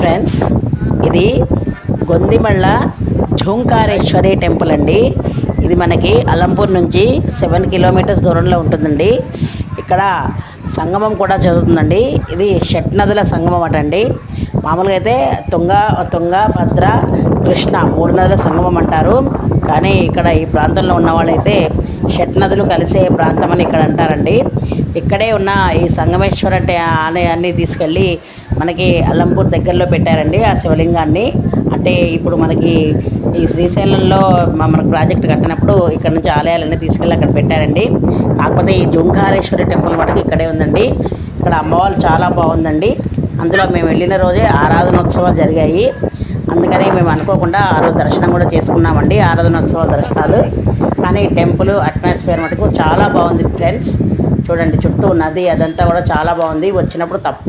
Friends, ఇది గొందిమళ్ళ ఝోంకారేశ్వరి temple అండి. ఇది మనకి అలంపూర్ నుంచి 7 కిలోమీటర్స్ దూరంలో ఉంటుందండి. ఇక్కడ సంగమం కూడా జరుగుతుందండి. ఇది షట్నదుల సంగమం అటండి. మామూలుగా అయితే తుంగ, భద్ర, కృష్ణ 3 నదుల సంగమం అంటారు. కానీ ఇక్కడ ఈ ప్రాంతంలో ఉన్న వాళ్ళైతే షట్నదులు కలిసే ప్రాంతం అని ఇక్కడ అంటారండి. ఇక్కడే ఉన్న ఈ సంగమేశ్వర ఆలయాన్ని తీసుకెళ్ళి మనకి అల్లంపూర్ దగ్గరలో పెట్టారండి. ఆ శివలింగాన్ని అంటే ఇప్పుడు మనకి ఈ శ్రీశైలంలో మనకు ప్రాజెక్ట్ కట్టినప్పుడు ఇక్కడ నుంచి ఆలయాలన్నీ తీసుకెళ్ళి అక్కడ పెట్టారండి. కాకపోతే ఈ ఝోంకారేశ్వరి టెంపుల్ మటుకు ఇక్కడే ఉందండి. ఇక్కడ అమ్మవాళ్ళు చాలా బాగుందండి. అందులో మేము వెళ్ళిన రోజే ఆరాధనోత్సవాలు జరిగాయి. అందుకని మేము అనుకోకుండా ఆ రోజు దర్శనం కూడా చేసుకున్నామండి, ఆరాధనోత్సవ దర్శనాలు. కానీ టెంపుల్ అట్మాస్ఫియర్ మటుకు చాలా బాగుంది ఫ్రెండ్స్. చూడండి, చుట్టూ నది అదంతా కూడా చాలా బాగుంది. వచ్చినప్పుడు తప్పకుండా